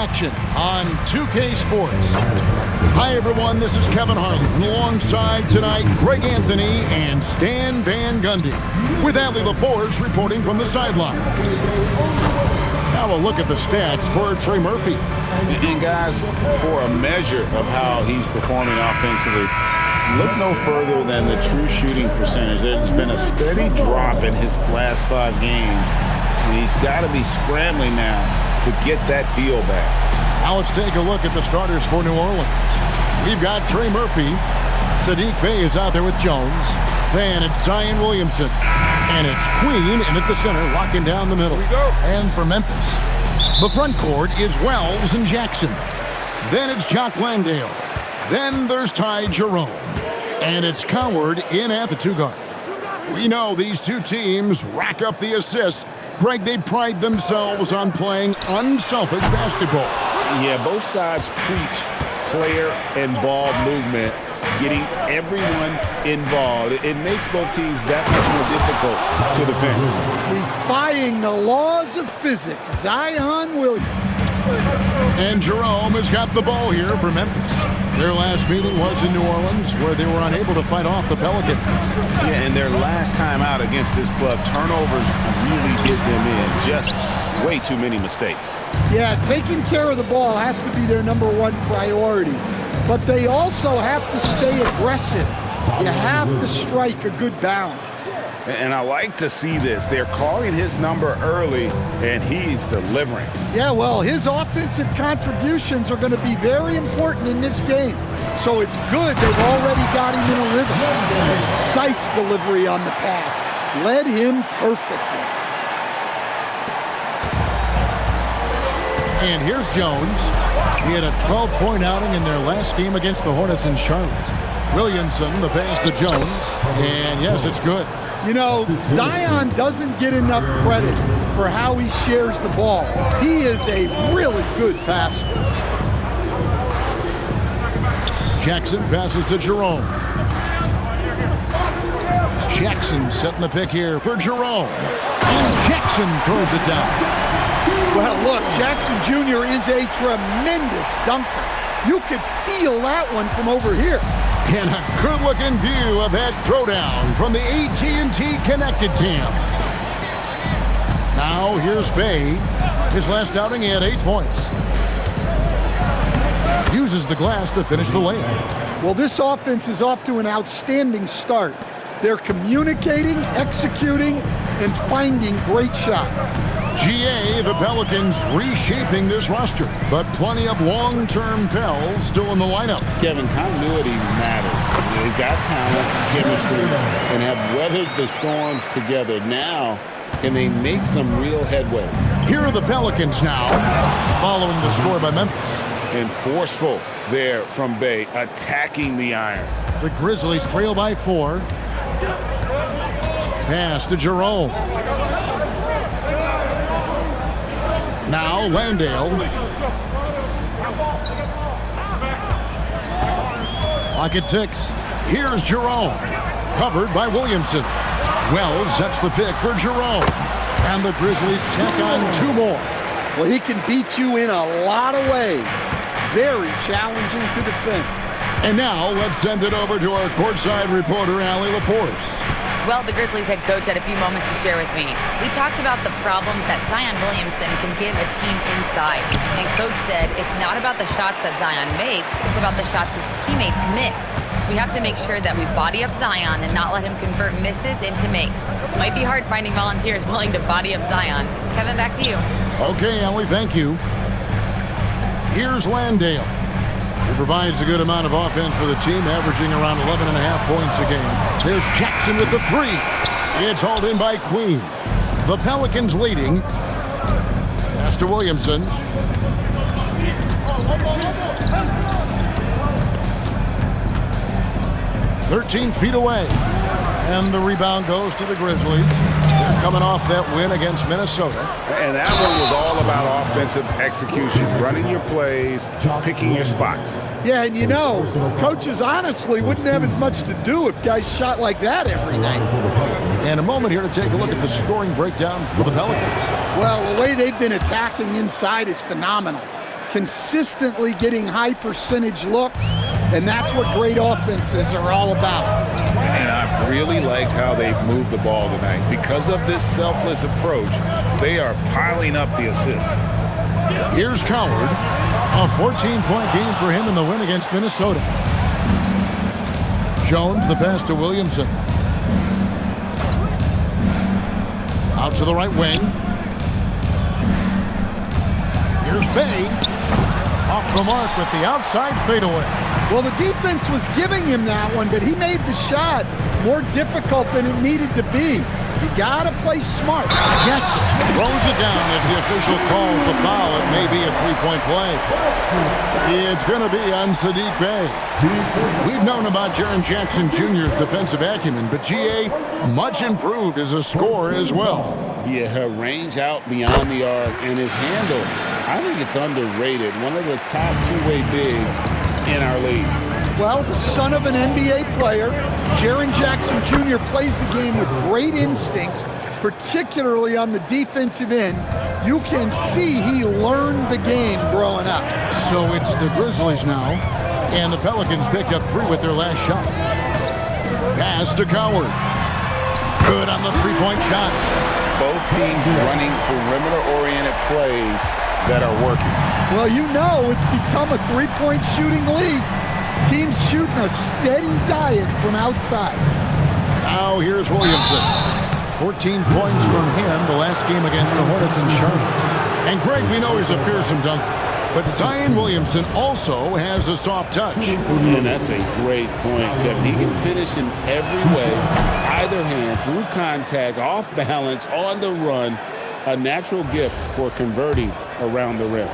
action on 2K Sports. Hi, everyone. This is Kevin Harlan. And alongside tonight, Greg Anthony and Stan Van Gundy. With Allie LaForce reporting from the sideline. Now a look at the stats for Trey Murphy. And guys, for a measure of how he's performing offensively, look no further than the true shooting percentage. There's been a steady drop in his last 5 games, and he's got to be scrambling now to get that feel back. Now let's take a look at the starters for New Orleans. We've got Trey Murphy. Sadiq Bey is out there with Jones. Then it's Zion Williamson. And it's Queen in at the center, locking down the middle. And for Memphis, the front court is Wells and Jackson. Then it's Jock Landale. Then there's Ty Jerome. And it's Coward in at the 2 guard. We know these two teams rack up the assists. Greg, they pride themselves on playing unselfish basketball. Yeah, both sides preach player and ball movement, getting everyone involved. It makes both teams that much more difficult to defend. Defying the laws of physics, Zion Williams. And Jerome has got the ball here for Memphis. Their last meeting was in New Orleans, where they were unable to fight off the Pelicans. Yeah, and their last time out against this club, turnovers really did them in. Just way too many mistakes. Yeah, taking care of the ball has to be their #1 priority. But they also have to stay aggressive. You have to strike a good balance. And I like to see this. They're calling his number early, and he's delivering. Yeah, well, his offensive contributions are going to be very important in this game. So it's good they've already got him in a rhythm. Precise delivery on the pass. Led him perfectly. And here's Jones. He had a 12-point outing in their last game against the Hornets in Charlotte. Williamson, the pass to Jones. And yes, it's good. You know, Zion doesn't get enough credit for how he shares the ball. He is a really good passer. Jackson passes to Jerome. Jackson setting the pick here for Jerome. And Jackson throws it down. Well, look, Jackson Jr. is a tremendous dunker. You could feel that one from over here. And a good-looking view of that throwdown from the AT&T Connected Cam. Now here's Bey. His last outing, he had 8 points. Uses the glass to finish the layup. Well, this offense is off to an outstanding start. They're communicating, executing, and finding great shots. GA, the Pelicans reshaping this roster, but plenty of long-term Pels still in the lineup. Kevin, continuity matters. They've got talent, chemistry, and have weathered the storms together. Now, can they make some real headway? Here are the Pelicans now, following the score by Memphis. And forceful there from Bey, attacking the iron. The Grizzlies trail by 4. Pass to Jerome. Now Landale. Lock at 6. Here's Jerome. Covered by Williamson. Wells sets the pick for Jerome. And the Grizzlies tack on 2 more. Well, he can beat you in a lot of ways. Very challenging to defend. And now let's send it over to our courtside reporter, Allie LaForce. Well, the Grizzlies head coach had a few moments to share with me. We talked about the problems that Zion Williamson can give a team inside. And coach said it's not about the shots that Zion makes, it's about the shots his teammates miss. We have to make sure that we body up Zion and not let him convert misses into makes. Might be hard finding volunteers willing to body up Zion. Kevin, back to you. Okay, Allie, thank you. Here's Landale. He provides a good amount of offense for the team, averaging around 11.5 points a game. There's Jackson with the 3. It's hauled in by Queen. The Pelicans leading. Pass to Williamson. "13 feet away. And the rebound goes to the Grizzlies. They're coming off that win against Minnesota. And that one was all about offensive execution, running your plays, picking your spots. Yeah, and you know, coaches honestly wouldn't have as much to do if guys shot like that every night. And a moment here to take a look at the scoring breakdown for the Pelicans. Well, the way they've been attacking inside is phenomenal. consistently getting high percentage looks, and that's what great offenses are all about. And I've really liked how they've moved the ball tonight. Because of this selfless approach, they are piling up the assists. Here's Coward. A 14-point game for him in the win against Minnesota. Jones, the pass to Williamson. Out to the right wing. Here's Bay. Off the mark with the outside fadeaway. Well, the defense was giving him that one, but he made the shot more difficult than it needed to be. You gotta play smart. Jackson throws it down as the official calls the foul. It may be a three-point play. It's going to be on Saddiq Bey. We've known about Jaren Jackson Jr.'s defensive acumen, but GA much improved as a scorer as well. Yeah, range out beyond the arc, and his handle, I think it's underrated. One of the top two-way bigs in our league. Well, the son of an NBA player, Jaren Jackson Jr. plays the game with great instincts, particularly on the defensive end. You can see he learned the game growing up. So it's the Grizzlies now, and the Pelicans picked up 3 with their last shot. Pass to Coward. Good on the three-point shot. Both teams running perimeter-oriented plays that are working. Well, you know it's become a three-point shooting league. Teams shooting a steady diet from outside. Now here's Williamson. 14 points from him the last game against the Hornets in Charlotte. And Greg, we know he's a fearsome dunker, but Zion Williamson also has a soft touch. And that's a great point, Kevin. He can finish in every way, either hand, through contact, off balance, on the run. A natural gift for converting around the rim.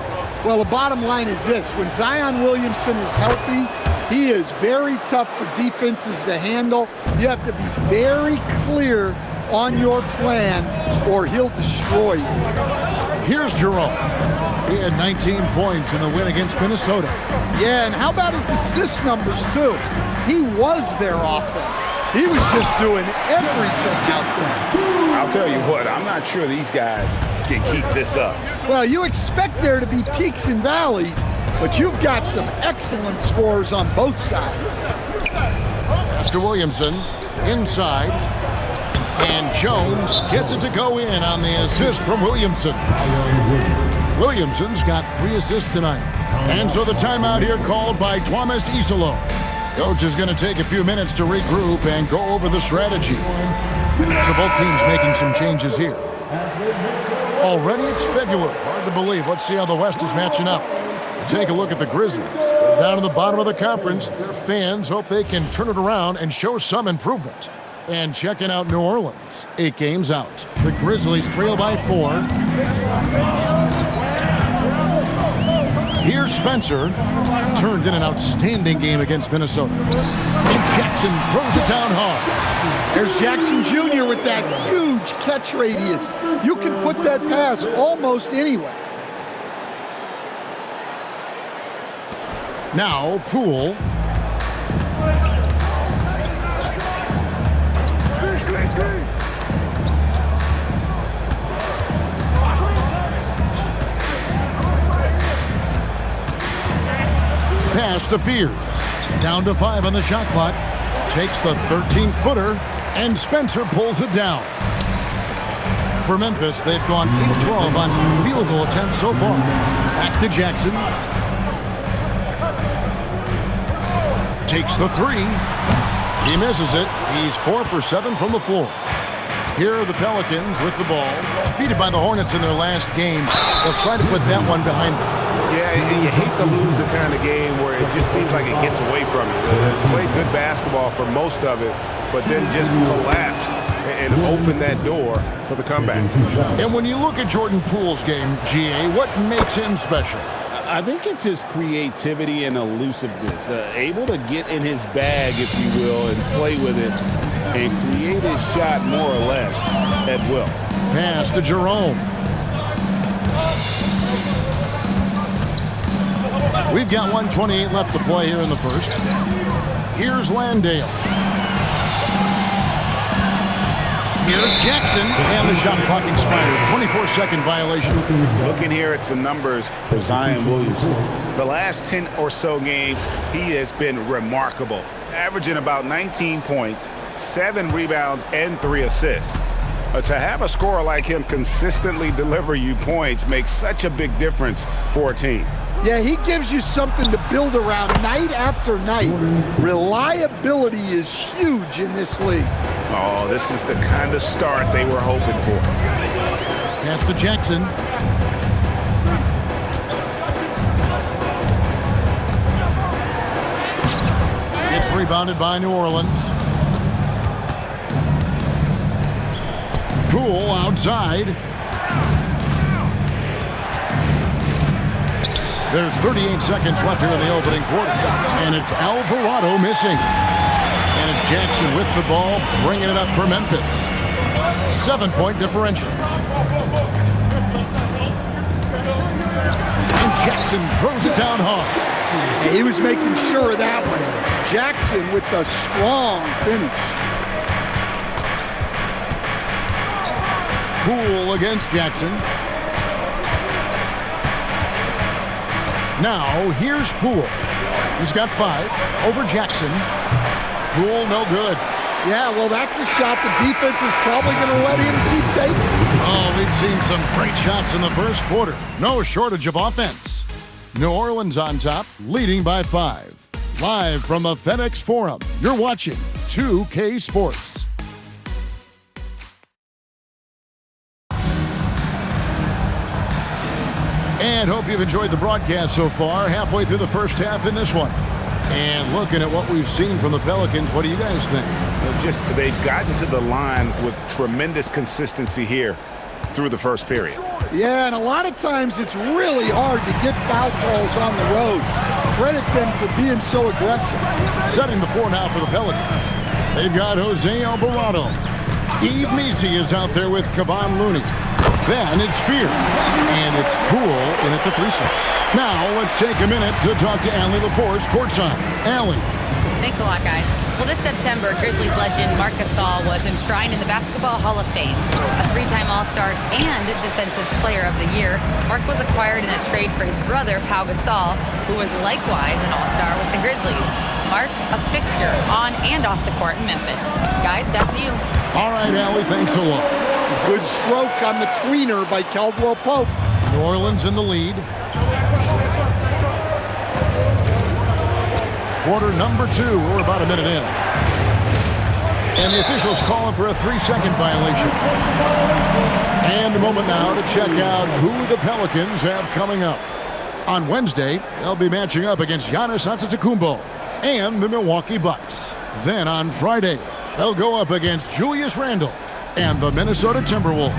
Well, the bottom line is this. When Zion Williamson is healthy, he is very tough for defenses to handle. You have to be very clear on your plan or he'll destroy you. Here's Jerome. He had 19 points in the win against Minnesota. Yeah, and how about his assist numbers, too? He was their offense. He was just doing everything out there. I'll tell you what, I'm not sure these guys can keep this up. Well, you expect there to be peaks and valleys, but you've got some excellent scores on both sides. Pass to Williamson, inside, and Jones gets it to go in on the assist from Williamson. Williamson's got 3 assists tonight. And so the timeout here called by Thomas Isolo. Coach is going to take a few minutes to regroup and go over the strategy. So both teams making some changes here. Already it's February. Hard to believe. Let's see how the West is matching up. Take a look at the Grizzlies. They're down at the bottom of the conference. Their fans hope they can turn it around and show some improvement. And checking out New Orleans, 8 games out. The Grizzlies trail by 4. Here's Spencer. Turned in an outstanding game against Minnesota. And Jackson throws it down hard. There's Jackson Jr. with that huge catch radius. You can put that pass almost anywhere. Now, Poole. Pass to Fears. Down to 5 on the shot clock. Takes the 13-footer, and Spencer pulls it down. For Memphis, they've gone 8-12 on field goal attempts so far. Back to Jackson. Takes the 3. He misses it. He's 4 for 7 from the floor. Here are the Pelicans with the ball. Defeated by the Hornets in their last game. They'll try to put that one behind them. Yeah, and you hate to lose the kind of game where it just seems like it gets away from you. They played good basketball for most of it, but then just collapsed and opened that door for the comeback. And when you look at Jordan Poole's game, GA, what makes him special? I think it's his creativity and elusiveness. Able to get in his bag, if you will, and play with it and create his shot more or less at will. Pass to Jerome. We've got 1:28 left to play here in the first. Here's Landale. Here's Jackson, and the shot clock expires. 24-second violation. Looking here at some numbers for Zion Williamson. The last 10 or so games, he has been remarkable, averaging about 19 points, 7 rebounds, and 3 assists. To have a scorer like him consistently deliver you points makes such a big difference for a team. Yeah, he gives you something to build around night after night. Reliability is huge in this league. Oh, this is the kind of start they were hoping for. Pass to Jackson. It's rebounded by New Orleans. Poole outside. There's 38 seconds left here in the opening quarter. And it's Alvarado missing. And it's Jackson with the ball, bringing it up for Memphis. 7-point differential. And Jackson throws it down hard. Yeah, he was making sure of that one. Jackson with the strong finish. Poole against Jackson. Now, here's Poole. He's got 5 over Jackson. Poole, no good. Yeah, well, that's a shot the defense is probably going to let him keep taking. Oh, we've seen some great shots in the first quarter. No shortage of offense. New Orleans on top, leading by 5. Live from the FedEx Forum, you're watching 2K Sports. And hope you've enjoyed the broadcast so far. Halfway through the first half in this one. And looking at what we've seen from the Pelicans, what do you guys think? They've gotten to the line with tremendous consistency here through the first period. Yeah, and a lot of times it's really hard to get foul calls on the road. Credit them for being so aggressive. Setting the floor now for the Pelicans. They've got Jose Alvarado. Yves Missi is out there with Kevon Looney. Then it's Spears. And it's Poole in at the 3 slot. Now let's take a minute to talk to Allie LaForce courtside. Allie. Thanks a lot, guys. Well, this September, Grizzlies legend Marc Gasol was enshrined in the Basketball Hall of Fame. A 3-time All-Star and Defensive Player of the Year, Marc was acquired in a trade for his brother, Pau Gasol, who was likewise an All-Star with the Grizzlies. Marc, a fixture on and off the court in Memphis. Guys, back to you. All right, Allie, thanks a lot. Good stroke on the tweener by Caldwell Pope. New Orleans in the lead. Quarter number 2. We're about a minute in. And the officials calling for a 3-second violation. And a moment now to check out who the Pelicans have coming up. On Wednesday, they'll be matching up against Giannis Antetokounmpo and the Milwaukee Bucks. Then on Friday, they'll go up against Julius Randle and the Minnesota Timberwolves.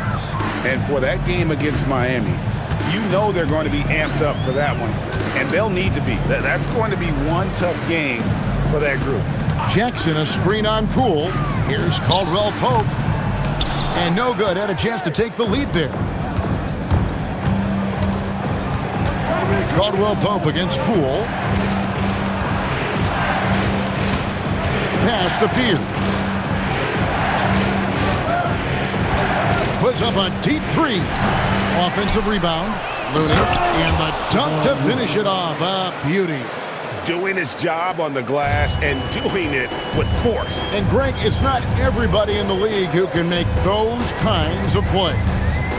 And for that game against Miami, you know they're going to be amped up for that one. And they'll need to be. That's going to be one tough game for that group. Jackson, a screen on Poole. Here's Caldwell Pope. And no good. Had a chance to take the lead there. Caldwell Pope against Poole. Pass to Spears. Puts up a deep 3. Offensive rebound. Looney. And the dunk to finish it off. A beauty. Doing his job on the glass and doing it with force. And Greg, it's not everybody in the league who can make those kinds of plays.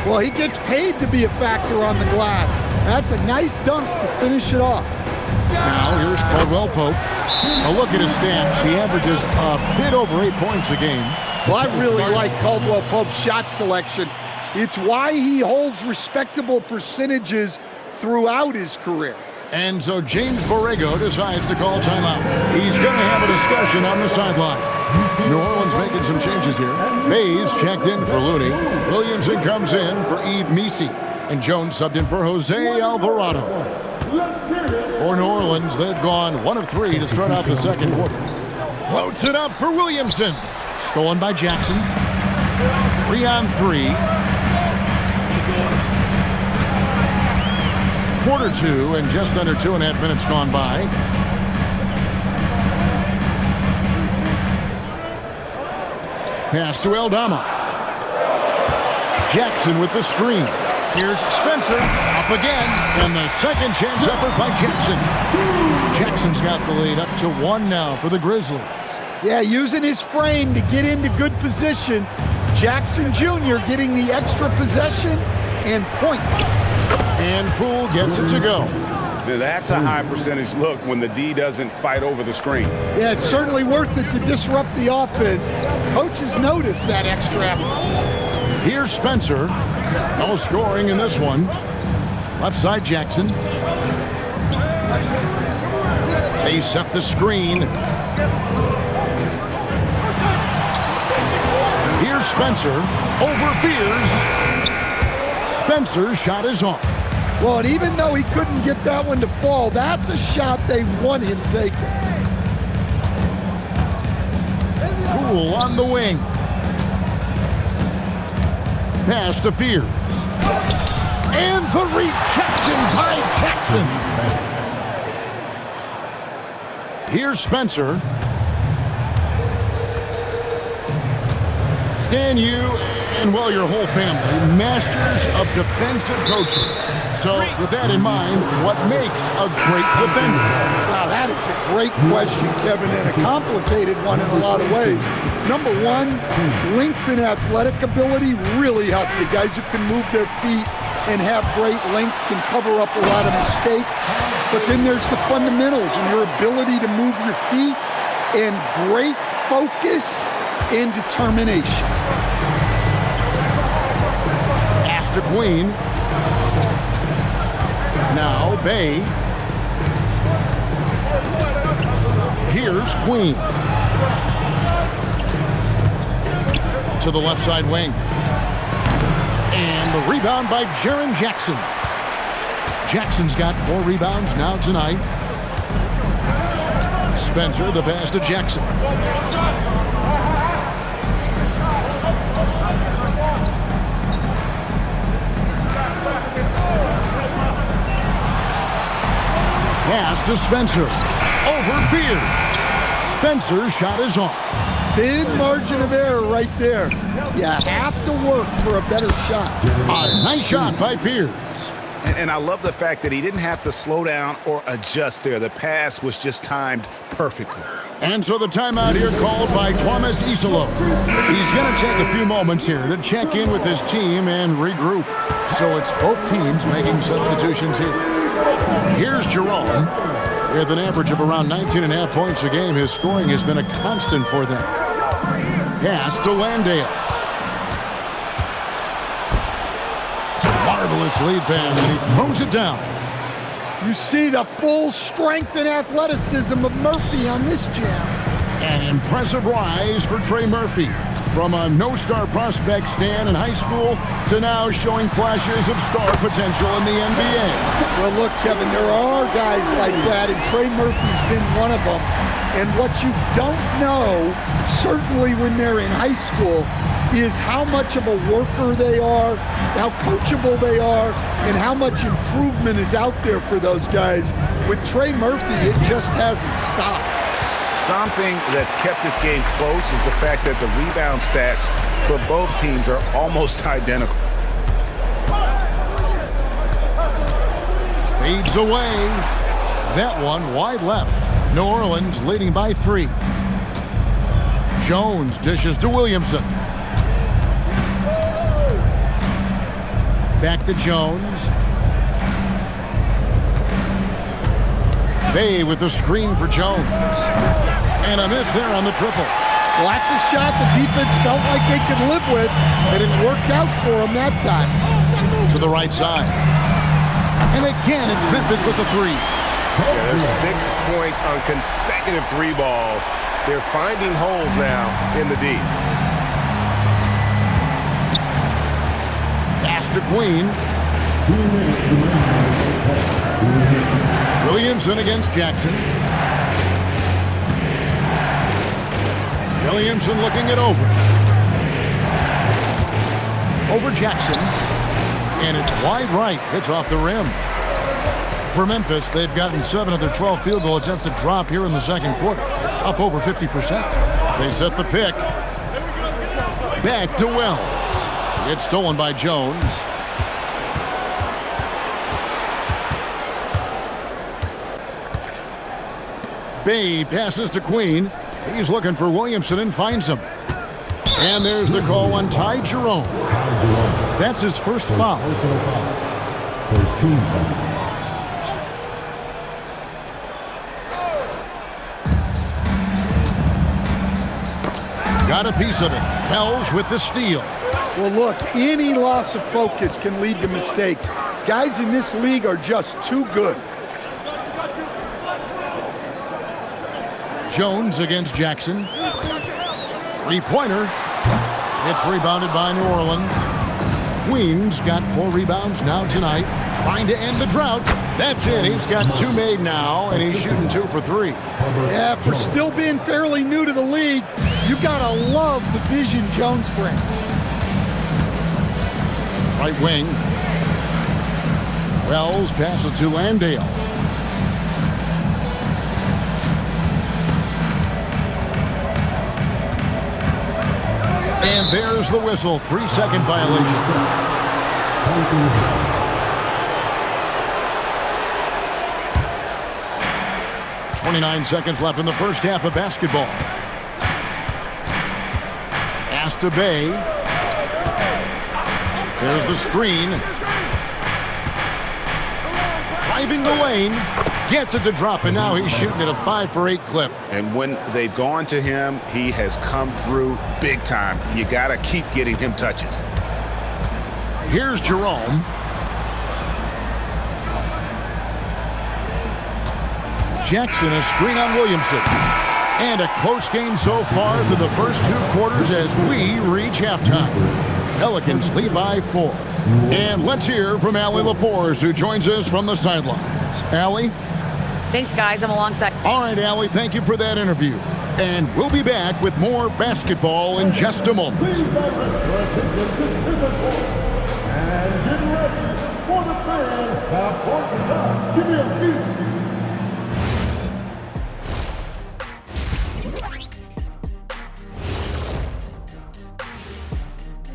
Well, he gets paid to be a factor on the glass. That's a nice dunk to finish it off. Now here's Caldwell Pope. A look at his stats. He averages a bit over 8 points a game. Well, I really like Caldwell Pope's shot selection. It's why he holds respectable percentages throughout his career. And so James Borrego decides to call timeout. He's going to have a discussion on the sideline. New Orleans making some changes here. Hayes checked in for Looney. Williamson comes in for Yves Missi. And Jones subbed in for Jose Alvarado. For New Orleans, they've gone 1 of 3 to start out the second quarter. Floats it up for Williamson. Stolen by Jackson. 3-on-3. Quarter 2 and just under 2.5 minutes gone by. Pass to Eldama. Jackson with the screen. Here's Spencer up again. And the second chance effort by Jackson. Jackson's got the lead up to 1 now for the Grizzlies. Yeah, using his frame to get into good position. Jackson Jr. getting the extra possession and points. And Poole gets it to go. Now that's a high percentage look when the D doesn't fight over the screen. Yeah, it's certainly worth it to disrupt the offense. Coaches notice that extra effort. Here's Spencer. No scoring in this one. Left side Jackson. They set the screen. Here's Spencer. Over Fears. Spencer's shot is off. Well, and even though he couldn't get that one to fall, that's a shot they want him taking. Poole on the wing. Pass to Fears. And the rejection by Jackson. Here's Spencer. Stan, you and, well, your whole family, masters of defensive coaching. So, with that in mind, what makes a great defender? Wow, that is a great question, Kevin, and a complicated one in a lot of ways. Number one, length and athletic ability really help. The guys who can move their feet and have great length can cover up a lot of mistakes. But then there's the fundamentals and your ability to move your feet and great focus and determination. Pass to Queen. Now Bay. Here's Queen. To the left side wing. And the rebound by Jaren Jackson. Jackson's got 4 rebounds now tonight. Spencer, the pass to Jackson. Pass to Spencer. Over Fears. Spencer's shot is off. Thin margin of error right there. You have to work for a better shot. A nice shot by Fears. And I love the fact that he didn't have to slow down or adjust there. The pass was just timed perfectly. And so the timeout here called by Thomas Isolo. He's going to take a few moments here to check in with his team and regroup. So it's both teams making substitutions here. Here's Jerome. With an average of around 19.5 points a game, his scoring has been a constant for them. Pass to Landale. Marvelous lead pass, and he throws it down. You see the full strength and athleticism of Murphy on this jam. An impressive rise for Trey Murphy. From a no-star prospect stand in high school to now showing flashes of star potential in the NBA. Well, look, Kevin, there are guys like that, and Trey Murphy's been one of them. And what you don't know, certainly when they're in high school, is how much of a worker they are, how coachable they are, and how much improvement is out there for those guys. With Trey Murphy, it just hasn't stopped. Something that's kept this game close is the fact that the rebound stats for both teams are almost identical. Fades away. That one wide left. New Orleans leading by 3. Jones dishes to Williamson. Back to Jones. Bay with the screen for Jones. And a miss there on the triple. Well, that's a shot the defense felt like they could live with, and it worked out for them that time. To the right side. And again, it's Memphis with the 3. Yeah, there's 6 points on consecutive 3 balls. They're finding holes now in the D. Pass to Queen. Williamson against Jackson. Williamson looking it over. Over Jackson. And it's wide right. It's off the rim. For Memphis, they've gotten 7 of their 12 field goal attempts to drop here in the second quarter. Up over 50%. They set the pick. Back to Wells. It's stolen by Jones. Bay passes to Queen. He's looking for Williamson and finds him. And there's the call on Ty Jerome. That's his first foul. First team foul. Got a piece of it. Pels with the steal. Well, look, any loss of focus can lead to mistakes. Guys in this league are just too good. Jones against Jackson. Three-pointer. It's rebounded by New Orleans. Queen's got 4 rebounds now tonight, trying to end the drought. That's it. He's got 2 made now, and he's shooting 2 for 3. Yeah, for still being fairly new to the league, you gotta love the vision Jones brings. Right wing. Wells passes to Landale. And there's the whistle. 3-second violation. 29 seconds left in the first half of basketball. Pass to Bay. There's the screen. Driving the lane. Gets it to drop, and now he's shooting at a 5 for 8 clip. And when they've gone to him, he has come through big time. You got to keep getting him touches. Here's Jerome. Jackson, a screen on Williamson. And a close game so far through the first 2 quarters as we reach halftime. Pelicans lead by 4. And let's hear from Allie LaForce, who joins us from the sidelines. Allie? Thanks, guys. I'm alongside. All right, Allie, thank you for that interview. And we'll be back with more basketball in just a moment. And get ready for the fan half-court. Give me a beat.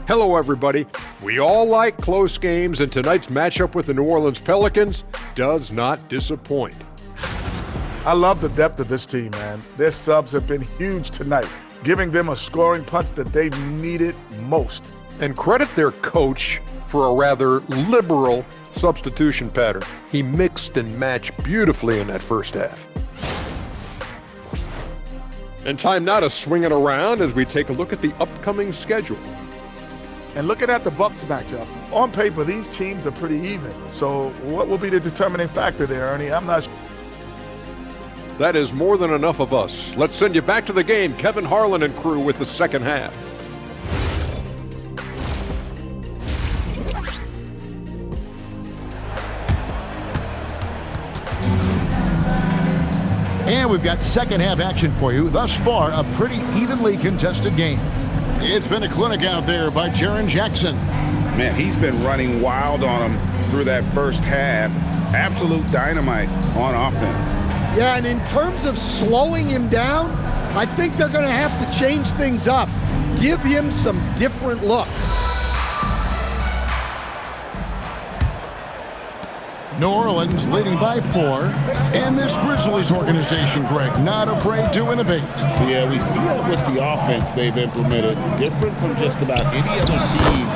Hello, everybody. We all like close games, and tonight's matchup with the New Orleans Pelicans does not disappoint. I love the depth of this team, man. Their subs have been huge tonight, giving them a scoring punch that they needed most. And credit their coach for a rather liberal substitution pattern. He mixed and matched beautifully in that first half. And time now to swing it around as we take a look at the upcoming schedule. And looking at the Bucks matchup, on paper, these teams are pretty even. So what will be the determining factor there, Ernie? I'm not sure. That is more than enough of us. Let's send you back to the game, Kevin Harlan and crew with the second half. And we've got second half action for you. Thus far, a pretty evenly contested game. It's been a clinic out there by Jaren Jackson. Man, he's been running wild on him through that first half. Absolute dynamite on offense. Yeah, and in terms of slowing him down, I think they're going to have to change things up. Give him some different looks. New Orleans leading by 4. And this Grizzlies organization, Greg, not afraid to innovate. Yeah, we see that with the offense they've implemented, different from just about any other team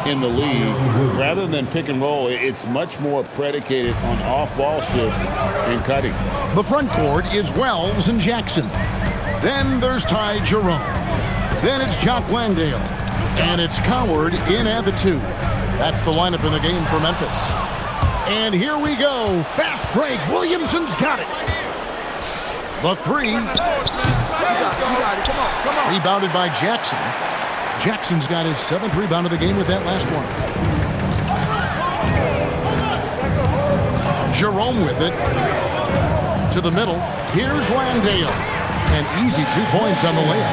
in the league. Rather than pick and roll, it's much more predicated on off-ball shifts and cutting. The front court is Wells and Jackson. Then there's Ty Jerome. Then it's Jock Landale. And it's Coward in at the 2. That's the lineup in the game for Memphis. And here we go. Fast break. Williamson's got it. The 3. Rebounded by Jackson. Jackson's got his 7th rebound of the game with that last one. Jerome with it. To the middle. Here's Landale. An easy 2 points on the layup.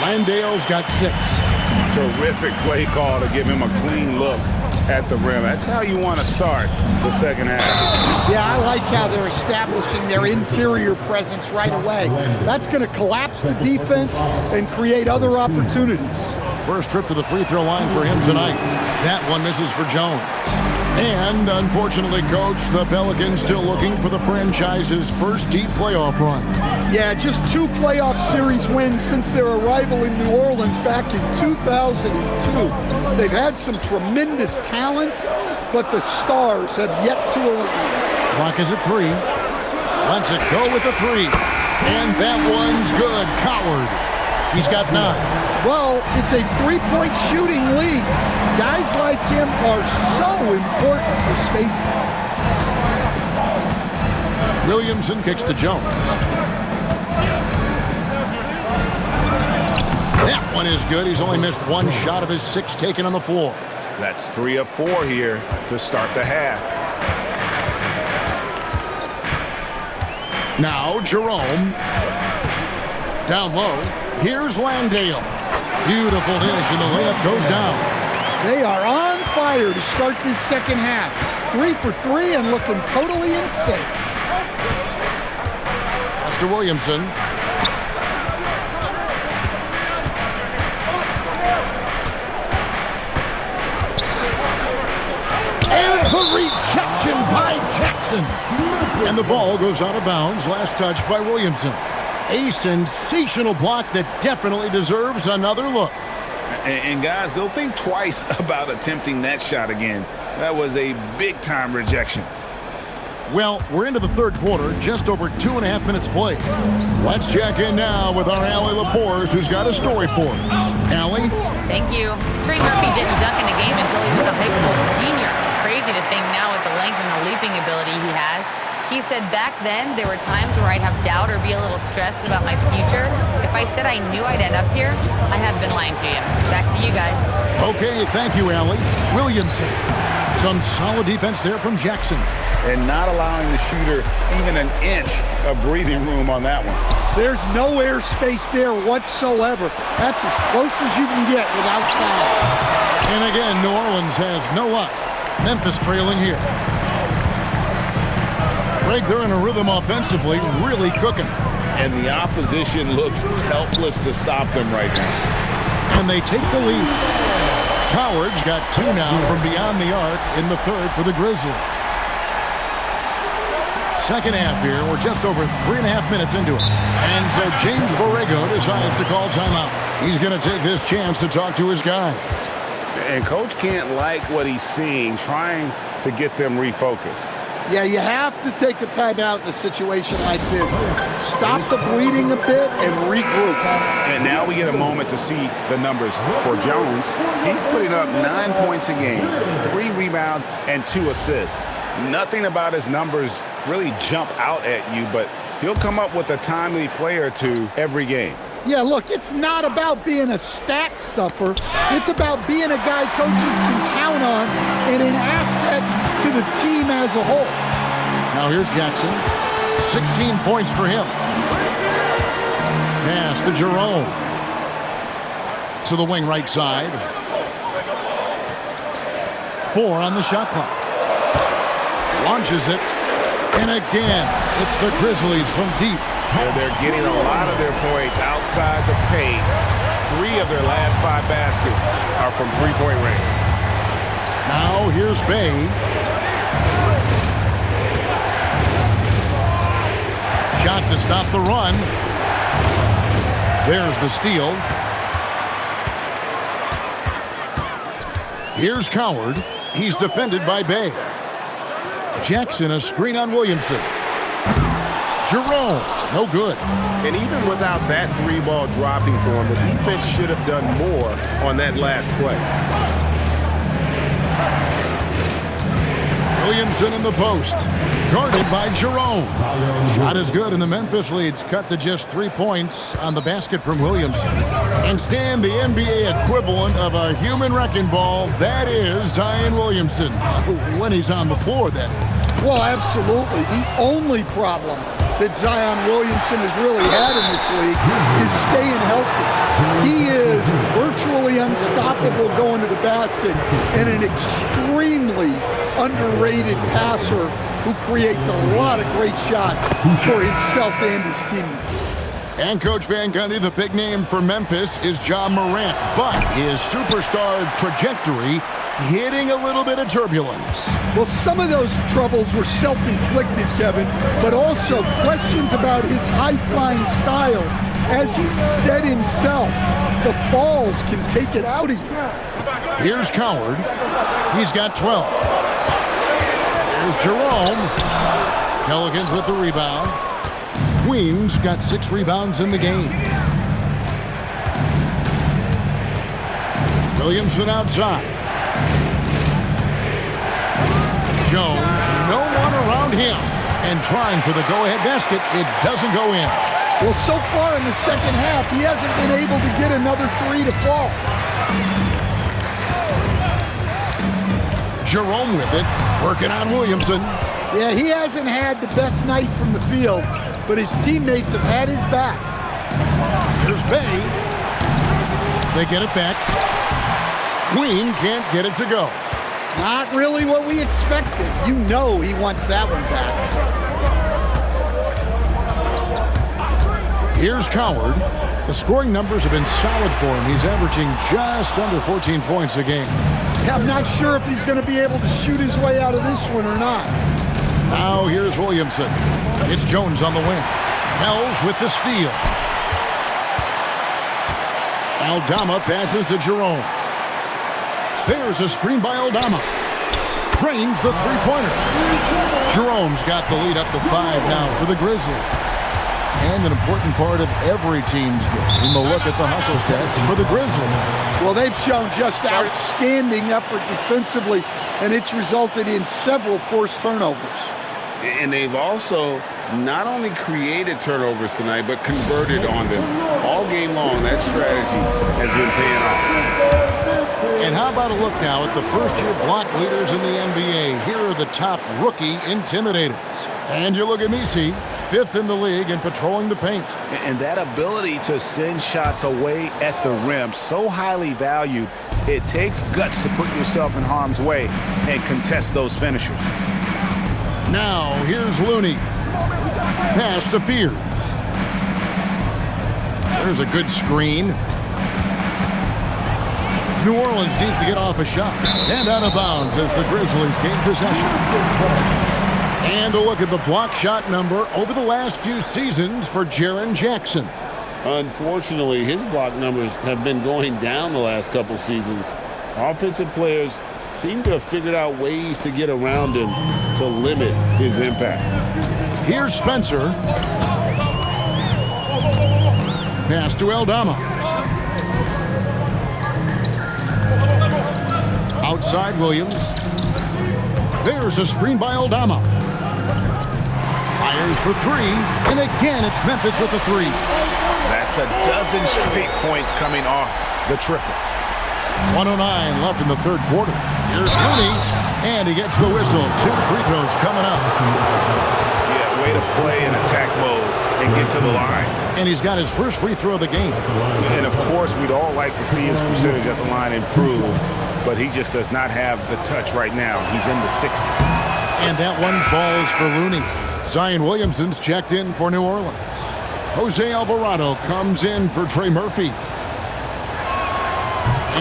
Landale's got 6. Terrific play call to give him a clean look at the rim. That's how you want to start the second half. Yeah, I like how they're establishing their interior presence right away. That's going to collapse the defense and create other opportunities. First trip to the free throw line for him tonight. That one misses for Jones. And unfortunately, Coach, the Pelicans still looking for the franchise's first deep playoff run. Yeah, just 2 playoff series wins since their arrival in New Orleans back in 2002. They've had some tremendous talents, but the stars have yet to align. Clock is at 3. Lets it go with the 3. And that one's good. Coward. He's got 9. Well, it's a 3-point shooting league. Guys like him are so important for spacing. Williamson kicks to Jones. That one is good. He's only missed 1 shot of his 6 taken on the floor. That's 3 of 4 here to start the half. Now Jerome. Down low. Here's Landale. Beautiful dish, and the layup goes down. They are on fire to start this second half. 3 for 3 and looking totally insane. Master Williamson. And the rejection by Jackson. And the ball goes out of bounds. Last touch by Williamson. A sensational block that definitely deserves another look. And guys, they'll think twice about attempting that shot again. That was a big-time rejection. Well, we're into the third quarter, just over 2.5 minutes played. Let's check in now with our Allie LaForce, who's got a story for us. Allie? Thank you. Trey Murphy didn't dunk in a game until he was a high school senior. Crazy to think now with the length and the leaping ability he has. He said back then there were times where I'd have doubt or be a little stressed about my future. If I said I knew I'd end up here, I have been lying to you. Back to you guys. Okay, thank you, Allie. Williamson. Some solid defense there from Jackson. And not allowing the shooter even an inch of breathing room on that one. There's no air space there whatsoever. That's as close as you can get without foul. And again, New Orleans has no luck. Memphis trailing here. Greg, they're in a rhythm offensively, really cooking. And the opposition looks helpless to stop them right now. And they take the lead. Coward's got 2 now from beyond the arc in the third for the Grizzlies. Second half here, we're just over 3.5 minutes into it. And so James Borrego decides to call timeout. He's going to take this chance to talk to his guys. And Coach can't like what he's seeing, trying to get them refocused. Yeah, you have to take a timeout in a situation like this. Stop the bleeding a bit and regroup. And now we get a moment to see the numbers for Jones. He's putting up 9 points a game, 3 rebounds, and 2 assists. Nothing about his numbers really jump out at you, but he'll come up with a timely play or 2 every game. Yeah, look, it's not about being a stat stuffer. It's about being a guy coaches can count on and an asset to the team as a whole. Now here's Jackson. 16 points for him. Pass to Jerome. To the wing right side. 4 on the shot clock. Launches it. And again, it's the Grizzlies from deep. They're getting a lot of their points outside the paint. 3 of their last 5 baskets are from three-point range. Now here's Bay. Shot to stop the run. There's the steal. Here's Coward. He's defended by Bay. Jackson, a screen on Williamson. Jerome, no good. And even without that 3-ball dropping for him, the defense should have done more on that last play. Williamson in the post. Guarded by Jerome. Shot is good, and the Memphis lead's cut to just 3 points on the basket from Williamson. And Stan, the NBA equivalent of a human wrecking ball, that is Zion Williamson. When he's on the floor, that is. Well, absolutely. The only problem that Zion Williamson has really had in this league is staying healthy. He is virtually unstoppable going to the basket and an extremely underrated passer who creates a lot of great shots for himself and his teammates. And Coach Van Gundy, the big name for Memphis is John Morant, but his superstar trajectory hitting a little bit of turbulence. Well, some of those troubles were self-inflicted, Kevin, but also questions about his high-flying style. As he said himself, the falls can take it out of you. Here's Coward. He's got 12. Here's Jerome. Pelicans with the rebound. Queens got 6 rebounds in the game. Williamson outside. Jones, no one around him. And trying for the go-ahead basket, it doesn't go in. Well, so far in the second half, he hasn't been able to get another 3 to fall. Jerome with it, working on Williamson. Yeah, he hasn't had the best night from the field, but his teammates have had his back. Here's Bay. They get it back. Queen can't get it to go. Not really what we expected. You know he wants that one back. Here's Coward. The scoring numbers have been solid for him. He's averaging just under 14 points a game. Yeah, I'm not sure if he's going to be able to shoot his way out of this one or not. Now here's Williamson. It's Jones on the wing. Hells with the steal. Aldama passes to Jerome. There's a screen by Aldama. Trains the three-pointer. Jerome's got the lead up to 5 now for the Grizzlies. And an important part of every team's game. The look at the hustle stats for the Grizzlies. Well, they've shown just outstanding effort defensively, and it's resulted in several forced turnovers. And they've also not only created turnovers tonight, but converted on them. All game long, that strategy has been paying off. And how about a look now at the first-year block leaders in the NBA? Here are the top rookie intimidators. And you look at Messi, 5th in the league in patrolling the paint. And that ability to send shots away at the rim, so highly valued, it takes guts to put yourself in harm's way and contest those finishers. Now, here's Looney. Pass to Fears. There's a good screen. New Orleans needs to get off a shot. And out of bounds as the Grizzlies gain possession. And a look at the block shot number over the last few seasons for Jaren Jackson. Unfortunately, his block numbers have been going down the last couple seasons. Offensive players seem to have figured out ways to get around him to limit his impact. Here's Spencer. Pass to Aldama. Outside Williams. There's a screen by Aldama. Fires for 3, and again it's Memphis with the 3. That's a dozen straight points coming off the triple. 1:09 left in the third quarter. Here's Looney, and he gets the whistle. 2 free throws coming up. Yeah, way to play in attack mode and get to the line. And he's got his first free throw of the game. And of course, we'd all like to see his percentage at the line improve, but he just does not have the touch right now. He's in the 60s. And that one falls for Looney. Zion Williamson's checked in for New Orleans. Jose Alvarado comes in for Trey Murphy.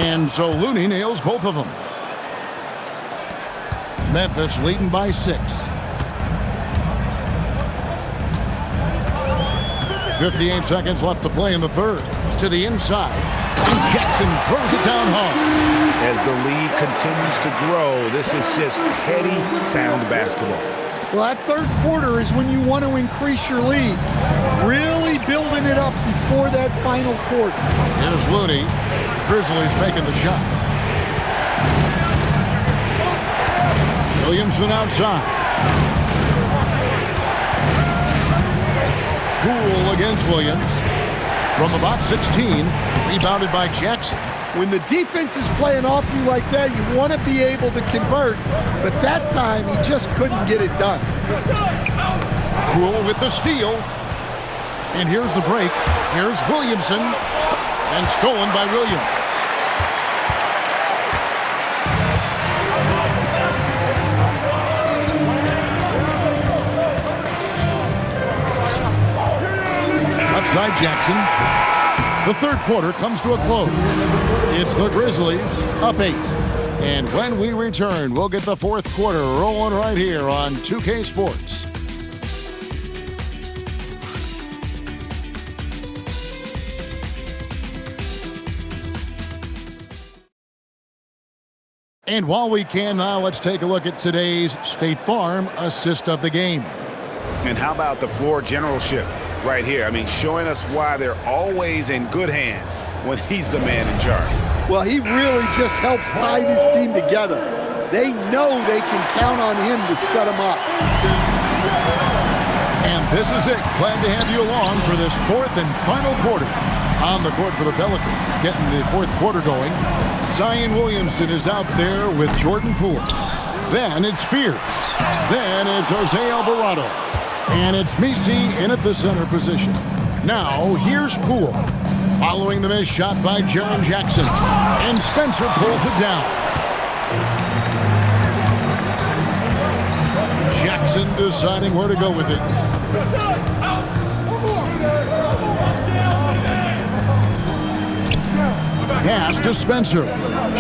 And so Looney nails both of them. Memphis leading by 6. 58 seconds left to play in the third. To the inside. And Jackson throws it down hard. As the lead continues to grow, this is just heady, sound basketball. Well, that third quarter is when you want to increase your lead. Really building it up before that final quarter. Here's Looney. Grizzlies making the shot. Williamson outside. Poole against Williams. From about 16, rebounded by Jackson. When the defense is playing off you like that, you want to be able to convert. But that time, he just couldn't get it done. Poole with the steal. And here's the break. Here's Williamson. And stolen by Williams. Left side, Jackson. The third quarter comes to a close. It's the Grizzlies up 8. And when we return, we'll get the fourth quarter rolling right here on 2K Sports. And while we can now, let's take a look at today's State Farm assist of the game. And how about the floor generalship right here? I mean, showing us why they're always in good hands when he's the man in charge. Well, he really just helps tie this team together. They know they can count on him to set them up. And this is it. Glad to have you along for this fourth and final quarter. On the court for the Pelicans, getting the fourth quarter going. Zion Williamson is out there with Jordan Poole. Then it's Fears. Then it's Jose Alvarado. And it's Messi in at the center position. Now, here's Poole. Following the missed shot by Jaren Jackson. And Spencer pulls it down. Jackson deciding where to go with it. Pass to Spencer.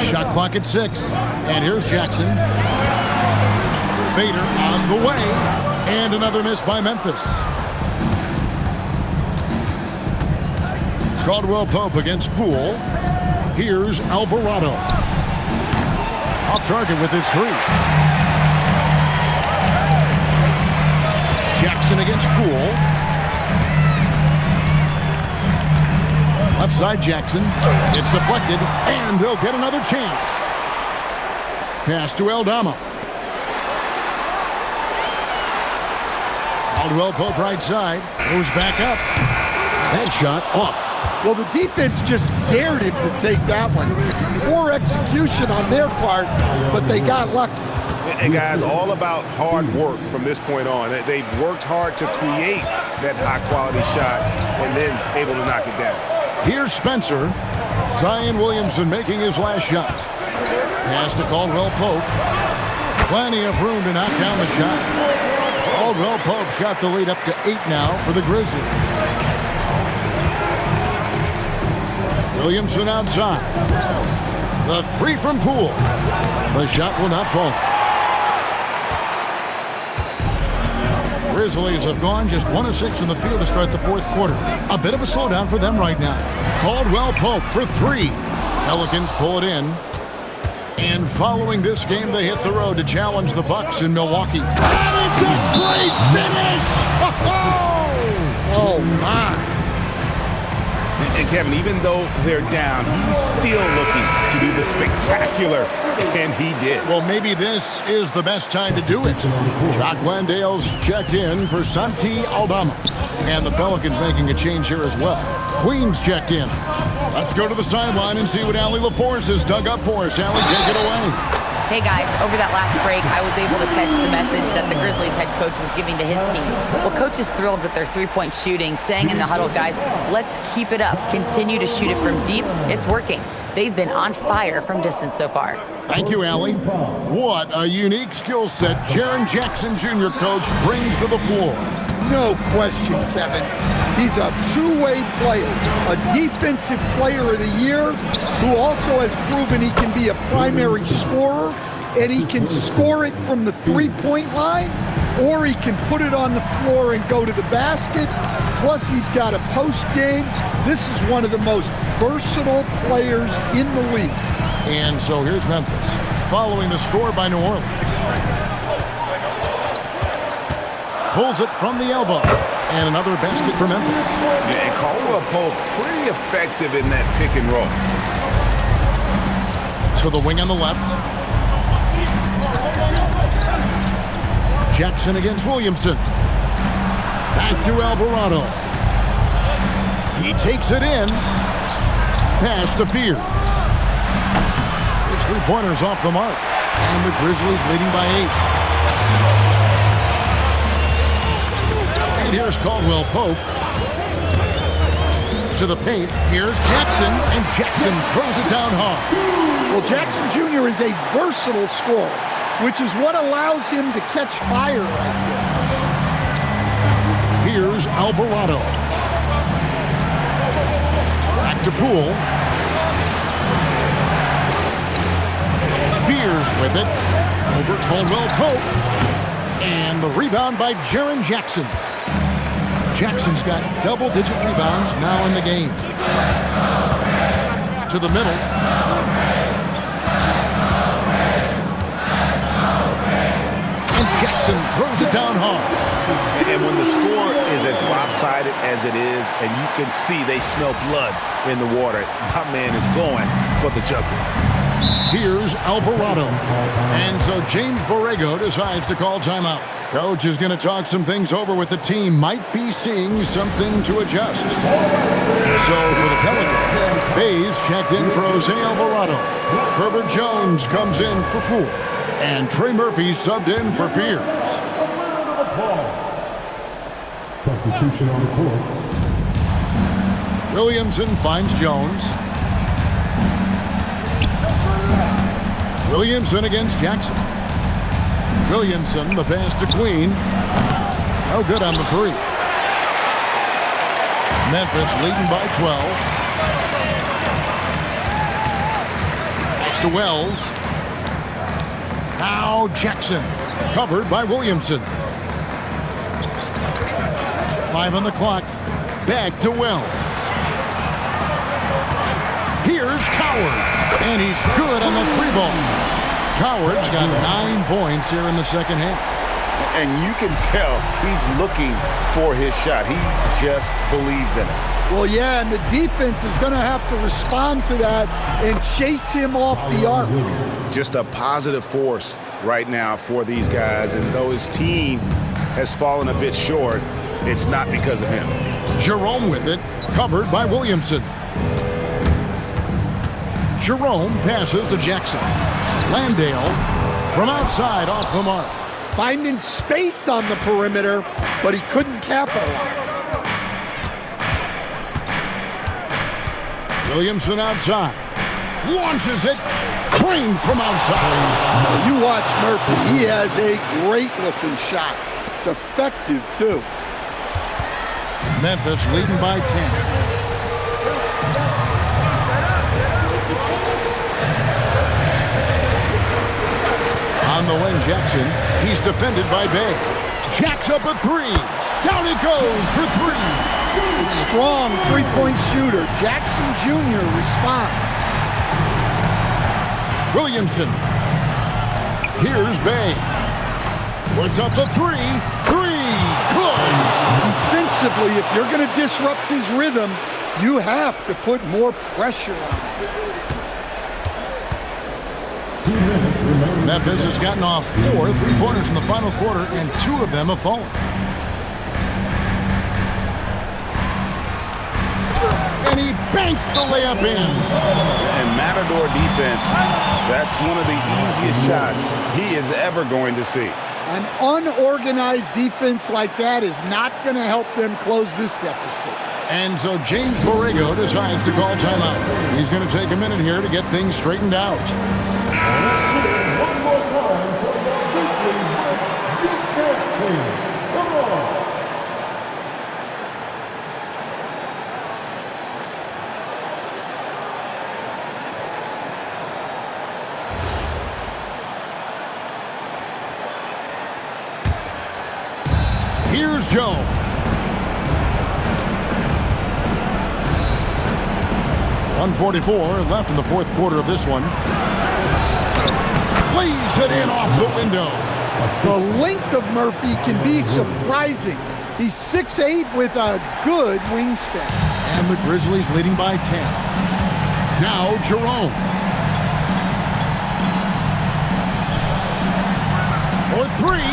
Shot clock at 6. And here's Jackson. Fader on the way. And another miss by Memphis. Caldwell Pope against Poole. Here's Alvarado. Off target with his 3. Jackson against Poole. Left side, Jackson. It's deflected, and they'll get another chance. Pass to Aldama. Caldwell Pope right side. Goes back up. That shot off. Well, the defense just dared him to take that one. Poor execution on their part, but they got lucky. And guys, all about hard work from this point on. They've worked hard to create that high-quality shot and then able to knock it down. Here's Spencer. Zion Williamson making his last shot. Pass to Caldwell Pope. Plenty of room to knock down the shot. Caldwell Pope's got the lead up to 8 now for the Grizzlies. Williamson outside. The 3 from Poole. The shot will not fall. Grizzlies have gone just 1 of 6 in the field to start the fourth quarter. A bit of a slowdown for them right now. Caldwell Pope for 3. Pelicans pull it in. And following this game, they hit the road to challenge the Bucks in Milwaukee. And it's a great finish! Oh, my. And Kevin, even though they're down, he's still looking to do the spectacular, and he did. Well, maybe this is the best time to do it. Jock Landale's checked in for Santi Aldama. And the Pelicans making a change here as well. Queens checked in. Let's go to the sideline and see what Allie LaForce has dug up for us. Allie, take it away. Hey guys, over that last break, I was able to catch the message that the Grizzlies head coach was giving to his team. Well, coach is thrilled with their three-point shooting, saying in the huddle, guys, let's keep it up. Continue to shoot it from deep. It's working. They've been on fire from distance so far. Thank you, Allie. What a unique skill set Jaren Jackson Jr. coach brings to the floor. No question, Kevin. He's a two-way player, a defensive player of the year who also has proven he can be a primary scorer, and he can score it from the three-point line, or he can put it on the floor and go to the basket. Plus, he's got a post game. This is one of the most versatile players in the league. And so here's Memphis, following the score by New Orleans. Pulls it from the elbow. And another basket for Memphis. Yeah, and Caldwell Pope pretty effective in that pick and roll. To the wing on the left. Jackson against Williamson. Back to Alvarado. He takes it in. Pass to Fears. His three-pointers off the mark. And the Grizzlies leading by 8. Here's Caldwell Pope to the paint. Here's Jackson, and Jackson throws it down hard. Well, Jackson Jr. is a versatile scorer, which is what allows him to catch fire like this. Here's Alvarado. to Poole. Veers with it. Over Caldwell Pope. And the rebound by Jaren Jackson. Jackson's got double-digit rebounds now in the game. To the middle. And Jackson throws it down hard. And when the score is as lopsided as it is, and you can see they smell blood in the water, my man is going for the jugular. Here's Alvarado. And so James Borrego decides to call timeout. Coach is going to talk some things over with the team. Might be seeing something to adjust. So for the Pelicans, Bays checked in for Jose Alvarado. Herbert Jones comes in for Poole. And Trey Murphy subbed in for Fears. Substitution on the court. Williamson finds Jones. Williamson against Jackson. Williamson, the pass to Queen. No good on the three. Memphis leading by 12. Pass to Wells. Now Jackson, covered by Williamson. 5 on the clock. Back to Wells. Here's Coward, and he's good on the three ball. Coward's got 9 points here in the second half. And you can tell he's looking for his shot. He just believes in it. Well, yeah, and the defense is going to have to respond to that and chase him off the arc. Just a positive force right now for these guys. And though his team has fallen a bit short, it's not because of him. Jerome with it, covered by Williamson. Jerome passes to Jackson. Landale from outside off the mark. Finding space on the perimeter, but he couldn't capitalize. Williamson outside. Launches it. Crane from outside. You watch Murphy. He has a great-looking shot. It's effective, too. Memphis leading by 10. On the wing, Jackson. He's defended by Bay. Jacks up a three. Down it goes for three. A strong three-point shooter. Jackson Jr. responds. Williamson. Here's Bay. Puts up the three. Three. Good. Defensively, if you're going to disrupt his rhythm, you have to put more pressure on him. Memphis has gotten off 4 three-pointers in the final quarter, and 2 of them have fallen. And he banks the layup in. And Matador defense, that's one of the easiest shots he is ever going to see. An unorganized defense like that is not going to help them close this deficit. And so James Borrego decides to call timeout. He's going to take a minute here to get things straightened out. One more time for the Grizzlies. You can't win. Come on. Here's Jones. .144 left in the fourth quarter of this one. Lays it in off the window. The length of Murphy can be surprising. He's 6'8" with a good wingspan. And the Grizzlies leading by 10. Now Jerome. For three.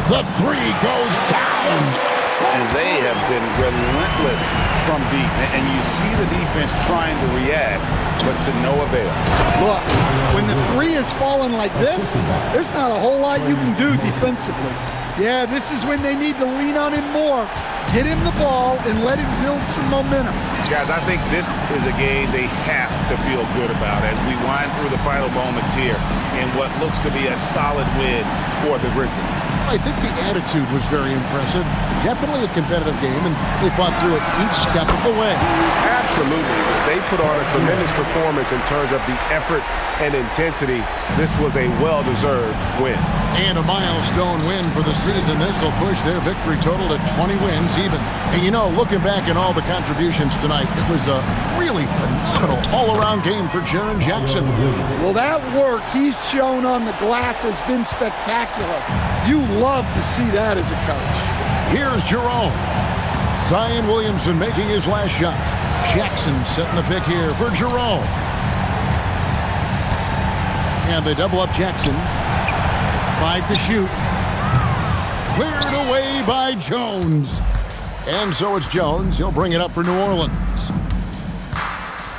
The three goes down. And they have been relentless from deep. And you see the defense trying to react, but to no avail. Look, when the three is falling like this, there's not a whole lot you can do defensively. Yeah, this is when they need to lean on him more. Get him the ball and let him build some momentum. Guys, I think this is a game they have to feel good about as we wind through the final moments here in what looks to be a solid win for the Grizzlies. I think the attitude was very impressive. Definitely a competitive game, and they fought through it each step of the way. Absolutely. They put on a tremendous performance in terms of the effort and intensity. This was a well-deserved win. And a milestone win for the season. This will push their victory total to 20 wins even. And you know, looking back at all the contributions tonight, it was a really phenomenal all-around game for Jaren Jackson. Well, that work he's shown on the glass has been spectacular. You love to see that as a coach. Here's Jerome. Zion Williamson making his last shot. Jackson setting the pick here for Jerome. And they double up Jackson. 5 to shoot. Cleared away by Jones. And so it's Jones. He'll bring it up for New Orleans.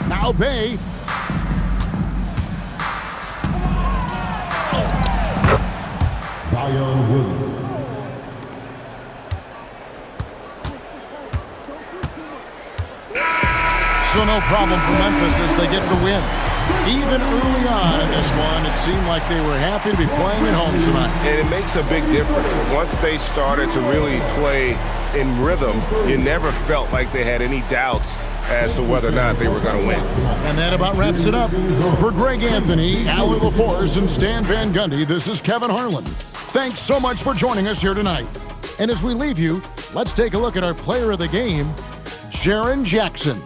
Now Bay. Zion Williamson. So no problem for Memphis as they get the win. Even early on in this one, it seemed like they were happy to be playing at home tonight. And it makes a big difference. Once they started to really play in rhythm, you never felt like they had any doubts as to whether or not they were going to win. And that about wraps it up. For Greg Anthony, Alan LaForce, and Stan Van Gundy, this is Kevin Harlan. Thanks so much for joining us here tonight. And as we leave you, let's take a look at our player of the game, Jaren Jackson.